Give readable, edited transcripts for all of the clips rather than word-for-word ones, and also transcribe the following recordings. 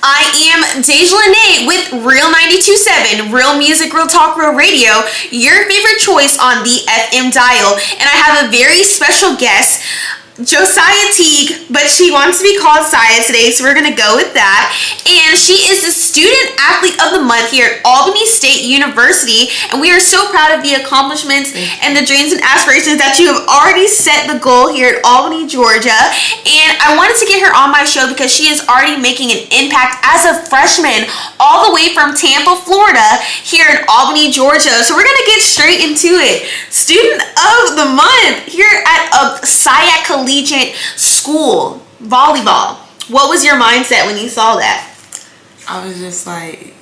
I am Deja Lene with Real 92.7, Real Music, Real Talk, Real Radio, your favorite choice on the FM dial. And I have a very special guest, Josiya Teague, but she wants to be called Saya today, so we're going to go with that. And she is the Student Athlete of the Month here at Albany State University, and we are so proud of the accomplishments and the dreams and aspirations that you have already set the goal here at Albany, Georgia. And I wanted to get her on my show because she is already making an impact as a freshman all the way from Tampa, Florida, here in Albany, Georgia. So we're going to get straight into it. Student of the Month here at Saya Collegiate School, volleyball. What was your mindset when you saw that? I was just like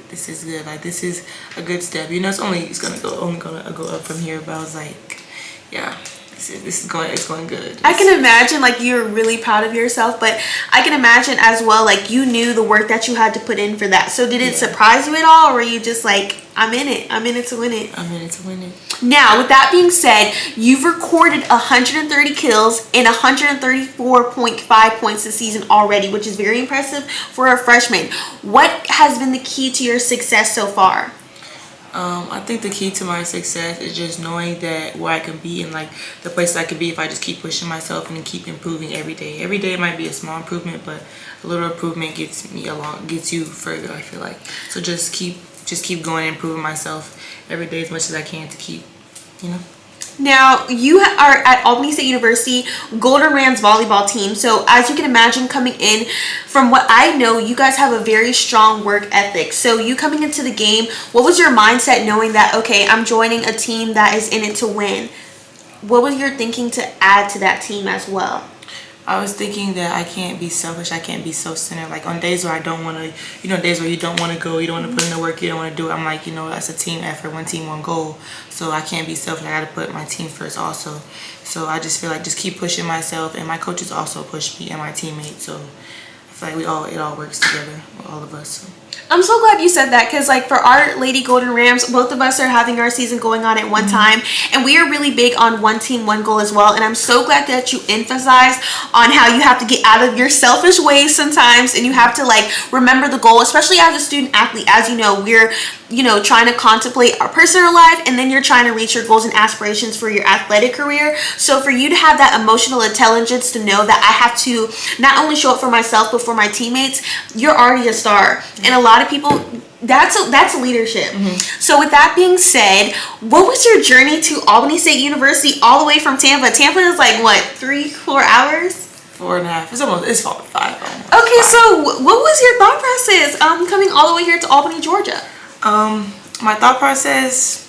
this is good. Like, this is a good step. You know, it's gonna go up from here. But I was like, yeah, it's going good. I can imagine, like, you're really proud of yourself, but I can imagine as well, like, you knew the work that you had to put in for that. So did it surprise you at all, or were you just like, I'm in it to win it? I'm in it to win it. Now, with that being said, you've recorded 130 kills and 134.5 points this season already, which is very impressive for a freshman. What has been the key to your success so far? I think the key to my success is just knowing that where I can be and like the places I can be if I just keep pushing myself and keep improving every day. Every day might be a small improvement, but a little improvement gets you further, I feel like. So just keep going and improving myself every day as much as I can to keep, you know. Now, you are at Albany State University Golden Rams volleyball team. So as you can imagine, coming in, from what I know, you guys have a very strong work ethic. So you coming into the game, what was your mindset knowing that, okay, I'm joining a team that is in it to win? What was your thinking to add to that team as well? I was thinking that I can't be selfish. I can't be self-centered. Like, on days where I don't want to, you know, days where you don't want to go, you don't want to put in the work, you don't want to do it. I'm like, you know, that's a team effort, one team, one goal. So I can't be selfish. I got to put my team first also. So I just feel like just keep pushing myself. And my coaches also push me and my teammates. So I feel like it all works together, all of us. So. I'm so glad you said that, because like for our Lady Golden Rams, both of us are having our season going on at one time, and we are really big on one team, one goal as well. And I'm so glad that you emphasized on how you have to get out of your selfish ways sometimes, and you have to like remember the goal, especially as a student athlete. As you know, we're trying to contemplate our personal life, and then you're trying to reach your goals and aspirations for your athletic career. So for you to have that emotional intelligence to know that I have to not only show up for myself but for my teammates, you're already a star. And a lot of people, that's leadership. So with that being said, what was your journey to Albany State University all the way from Tampa? Tampa is like what, 3-4 hours? 4.5. It's 5. Okay, so what was your thought process coming all the way here to Albany, Georgia? My thought process,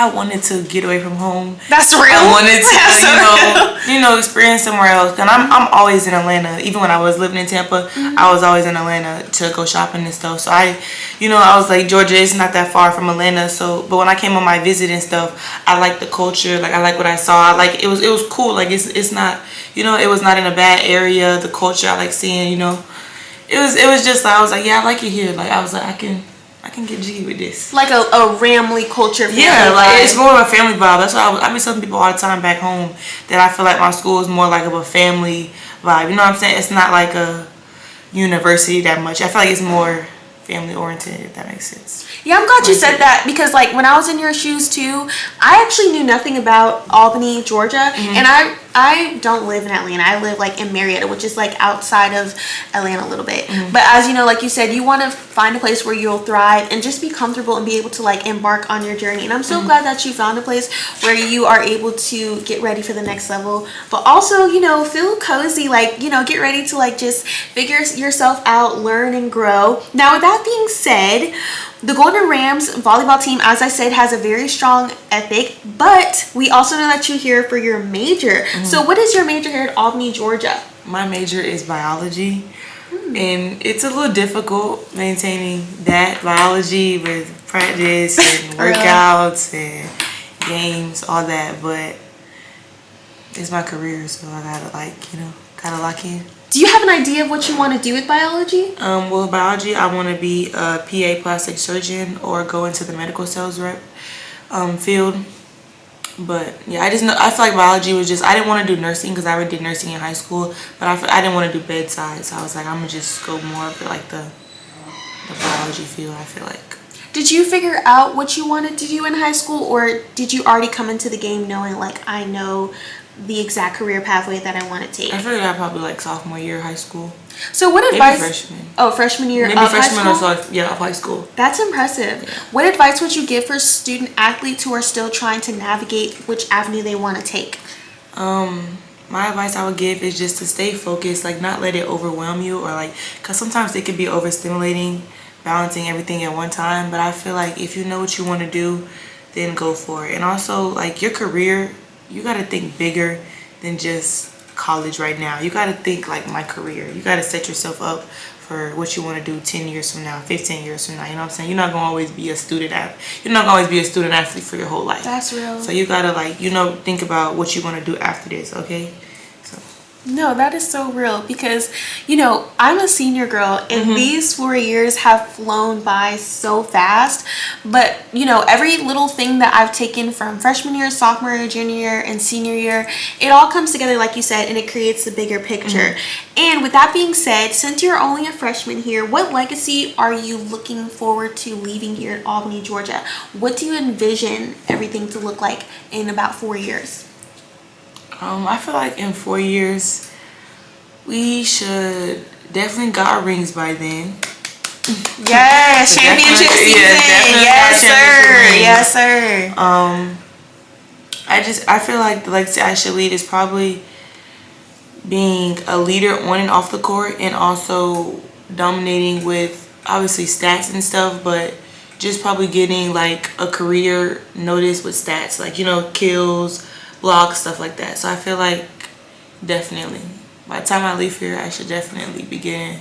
I wanted to get away from home. That's real. I wanted to, experience somewhere else. And I'm always in Atlanta. Even when I was living in Tampa, I was always in Atlanta to go shopping and stuff. So I was like, Georgia is not that far from Atlanta. So, but when I came on my visit and stuff, I liked the culture. Like, I like what I saw. It was cool. Like, it's not, it was not in a bad area. The culture I like seeing, it was just, I was like, yeah, I like it here. Like, I was like, I can get jiggy with this. Like a Ramley culture family. Yeah, like it's more of a family vibe. That's why I be telling people all the time back home that I feel like my school is more like of a family vibe. You know what I'm saying? It's not like a university that much. I feel like it's more family oriented, if that makes sense. Yeah, I'm glad you said that, because like when I was in your shoes too, I actually knew nothing about Albany, Georgia, and I don't live in Atlanta. I live like in Marietta, which is like outside of Atlanta a little bit. But as you know, like you said, you want to find a place where you'll thrive and just be comfortable and be able to like embark on your journey. And I'm so glad that you found a place where you are able to get ready for the next level, but also, feel cozy, like, get ready to like just figure yourself out, learn and grow. Now, with that being said, the Golden Rams volleyball team, as I said, has a very strong ethic, but we also know that you're here for your major. So what is your major here at Albany, Georgia? My major is biology, and it's a little difficult maintaining that biology with practice and workouts and games, all that, but it's my career, so I gotta lock in. Do you have an idea of what you want to do with biology? Well, biology, I want to be a PA plastic surgeon or go into the medical sales rep field. But yeah, I feel like biology was just, I didn't want to do nursing because I already did nursing in high school, but I didn't want to do bedside, so I was like, I'm gonna just go more of the biology field. I feel like. Did you figure out what you wanted to do in high school, or did you already come into the game knowing, like, I know the exact career pathway that I want to take? I figured out probably like sophomore year of high school. So what advice? Maybe freshman. Oh, freshman year Maybe of freshman high school? or so, yeah, of high school. That's impressive. Yeah. What advice would you give for student athletes who are still trying to navigate which avenue they want to take? My advice I would give is just to stay focused, like not let it overwhelm you, or like, because sometimes it can be overstimulating, balancing everything at one time. But I feel like if you know what you want to do, then go for it. And also, like, your career, you got to think bigger than just college right now. You got to think like my career. You got to set yourself up for what you want to do 10 years from now, 15 years from now. You know what I'm saying? You're not going to always be a student athlete. You're not going to always be a student athlete for your whole life. That's real. So you got to, like, you know, think about what you want to do after this, okay? So. No, that is so real because, you know, I'm a senior girl and these 4 years have flown by so fast. But, you know, every little thing that I've taken from freshman year, sophomore year, junior year, and senior year, it all comes together, like you said, and it creates the bigger picture. And with that being said, since you're only a freshman here, what legacy are you looking forward to leaving here at Albany, Georgia? What do you envision everything to look like in about 4 years? I feel like in 4 years, we should definitely got rings by then. Yes, championship season. Yes, sir. I feel like the legacy I should lead is probably being a leader on and off the court, and also dominating with obviously stats and stuff, but just probably getting like a career notice with stats, like, you know, kills, blocks, stuff like that. So I feel like definitely by the time I leave here, I should definitely be getting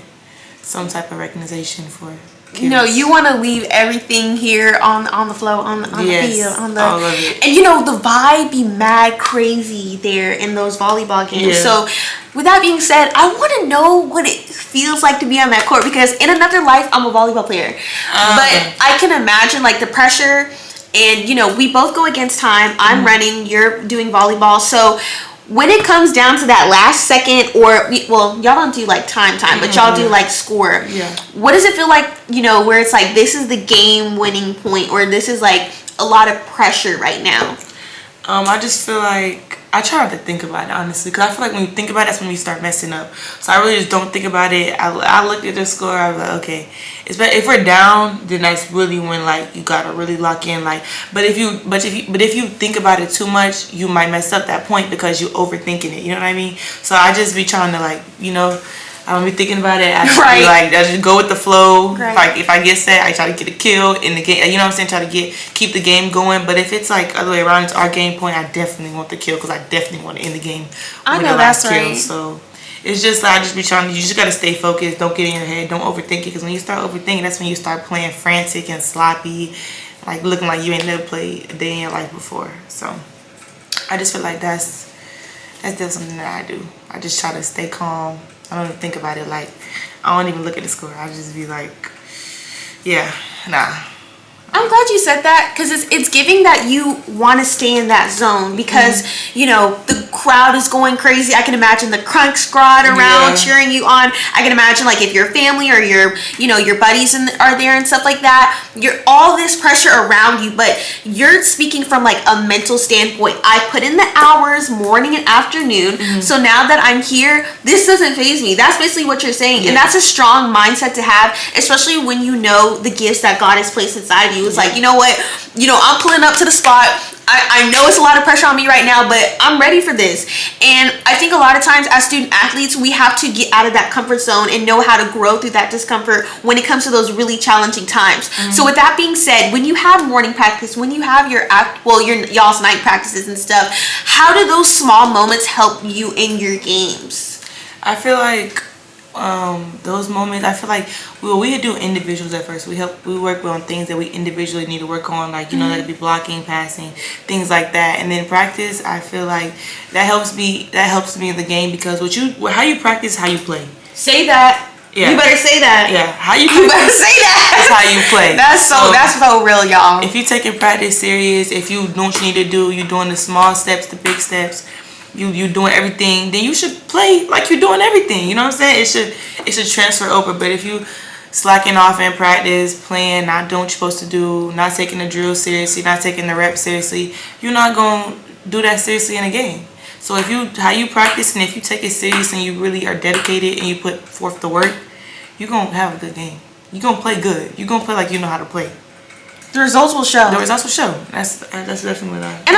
some type of recognition for kills. You know, you want to leave everything here on the floor, on the field, all of it. And you know, the vibe be mad crazy there in those volleyball games. Yeah. So with that being said, I want to know what it feels like to be on that court, because in another life I'm a volleyball player, but I can imagine like the pressure. And, you know, we both go against time. I'm running, you're doing volleyball. So when it comes down to that last second, or, well, y'all don't do like time, but y'all do like score. Yeah. What does it feel like, you know, where it's like this is the game winning point, or this is like a lot of pressure right now? I just feel like I try not to think about it, honestly, because I feel like when you think about it, that's when you start messing up. So I really just don't think about it. I look at the score, I was like, okay, if we're down, then that's really when like you gotta really lock in. Like, but if you think about it too much, you might mess up that point because you overthinking it. You know what I mean? So I just be trying to, like, you know, I don't be thinking about it. I just go with the flow. Right. If I get set, I try to get a kill in the game. You know what I'm saying? Try to keep the game going. But if it's like other way around, it's our game point, I definitely want the kill, because I definitely want to end the game with I know the last that's kill. right. So it's just, I just be trying to, you just got to stay focused. Don't get in your head. Don't overthink it, because when you start overthinking, that's when you start playing frantic and sloppy, like looking like you ain't never played a day in your life before. So I just feel like that's definitely something that I do. I just try to stay calm. I don't even think about it. Like, I don't even look at the score. I just be like, yeah, nah. I'm glad you said that, because it's giving that you want to stay in that zone, because you know the crowd is going crazy. I can imagine the crunk squad around cheering you on. I can imagine like if your family or your buddies are there and stuff like that. You're all this pressure around you, but you're speaking from like a mental standpoint. I put in the hours morning and afternoon, so now that I'm here, this doesn't faze me. That's basically what you're saying, and that's a strong mindset to have, especially when you know the gifts that God has placed inside you. It's like, you know what, I'm pulling up to the spot. I know it's a lot of pressure on me right now, but I'm ready for this. And I think a lot of times as student athletes, we have to get out of that comfort zone and know how to grow through that discomfort when it comes to those really challenging times. So with that being said, when you have morning practice, when you have your y'all's night practices and stuff, how do those small moments help you in your games? I feel like those moments, I feel like we do individuals at first. We work on things that we individually need to work on, like, you know, that'd be blocking, passing, things like that. And then practice, I feel like that helps me in the game, because how you practice, how you play. Say that. Yeah. You better say that. Yeah. How you You better say that. That's how you play. That's so real, y'all. If you taking practice serious, if you doing what you need to do, you doing the small steps, the big steps, you doing everything, then you should play like you're doing everything. You know what I'm saying? It should transfer over. But if you slacking off in practice, playing, not doing what you're supposed to do, not taking the drill seriously, not taking the rep seriously, you're not gonna do that seriously in a game. So how you practice, and if you take it serious and you really are dedicated and you put forth the work, you're gonna have a good game. You're gonna play good. You're gonna play like you know how to play. The results will show. The results will show. That's definitely what I. And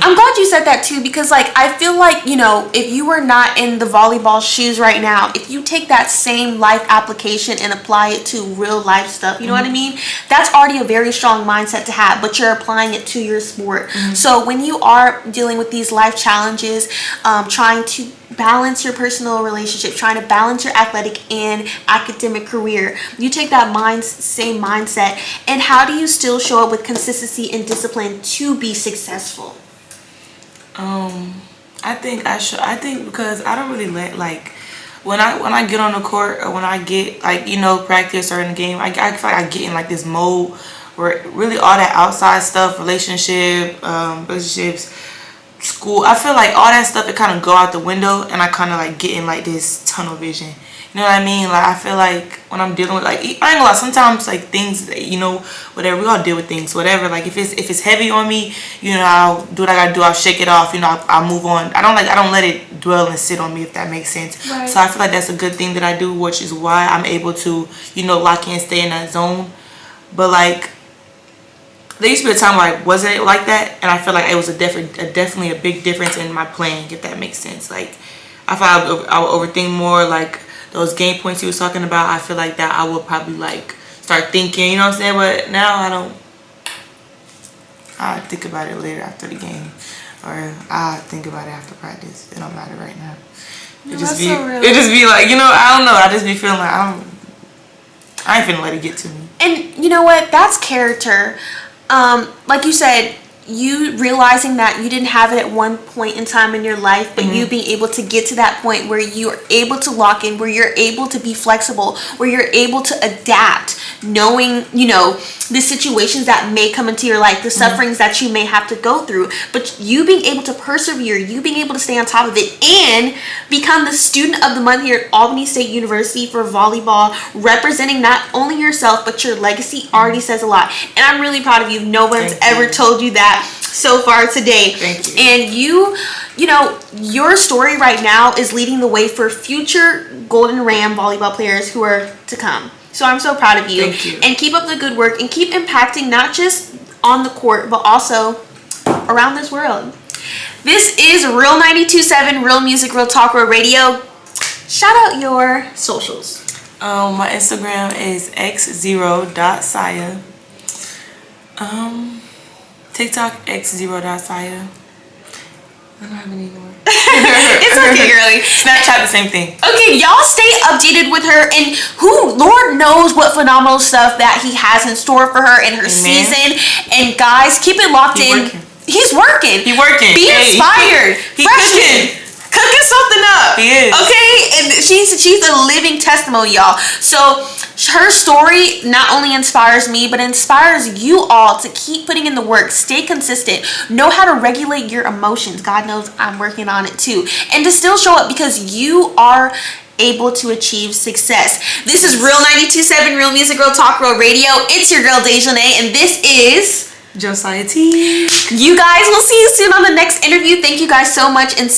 I'm glad you said that too, because like I feel like, you know, if you were not in the volleyball shoes right now, if you take that same life application and apply it to real life stuff, you know what I mean? That's already a very strong mindset to have, but you're applying it to your sport. So when you are dealing with these life challenges, trying to balance your personal relationship, trying to balance your athletic and academic career, you take that same mindset, and how do you still show up with consistency and discipline to be successful? I think because I don't really let, like, when I get on the court, or when I get, like, you know, practice or in the game, I feel like I get in like this mode where really all that outside stuff, relationships, school, I feel like all that stuff, it kind of go out the window, and I kind of like get in like this tunnel vision. You know what I mean? Like, I feel like when I'm dealing with, like, I ain't gonna lie, sometimes like things, you know, whatever, we all deal with things, whatever. Like if it's heavy on me, you know, I'll do what I gotta do. I'll shake it off. You know, I'll move on. I don't let it dwell and sit on me, if that makes sense. Right. So I feel like that's a good thing that I do, which is why I'm able to, you know, lock in, stay in that zone. But like, there used to be a time where I wasn't like that, and I feel like it was definitely a big difference in my playing, if that makes sense. Like, I thought I would overthink more, like those game points he was talking about. I feel like that I would probably like start thinking, you know what I'm saying? But now I don't. I think about it later after the game, or I think about it after practice. It don't matter right now. It just be like, you know, I don't know. I just be feeling like I ain't finna let it get to me. And you know what? That's character. Like you said, you realizing that you didn't have it at one point in time in your life, but you being able to get to that point where you are able to lock in, where you're able to be flexible, where you're able to adapt, knowing, you know, the situations that may come into your life, the sufferings that you may have to go through, but you being able to persevere, you being able to stay on top of it, and become the student of the month here at Albany State University for volleyball, representing not only yourself, but your legacy already says a lot. And I'm really proud of you. No one's ever told you that so far today. Thank you. And you know, your story right now is leading the way for future Golden Ram volleyball players who are to come. So I'm so proud of you. Thank you. And keep up the good work, and keep impacting not just on the court, but also around this world. This is Real 92.7, Real Music, Real Talk, Real Radio. Shout out your socials. My Instagram is x0.saya. TikTok x0.saya. I don't have any more. It's okay, girly. Snapchat, the same thing. Okay, y'all stay updated with her, and Lord knows what phenomenal stuff that he has in store for her in her season. And guys, keep it locked in. He's working. Be inspired. Cooking something up. He is. Okay, and she's a living testimony, y'all. So her story not only inspires me, but inspires you all to keep putting in the work, stay consistent, know how to regulate your emotions. God knows I'm working on it too. And to still show up, because you are able to achieve success. This is Real 92.7, Real Music, Real Talk, Real Radio. It's your girl Dejanay, and this is Josiya Teague. You guys, we'll see you soon on the next interview. Thank you guys so much, and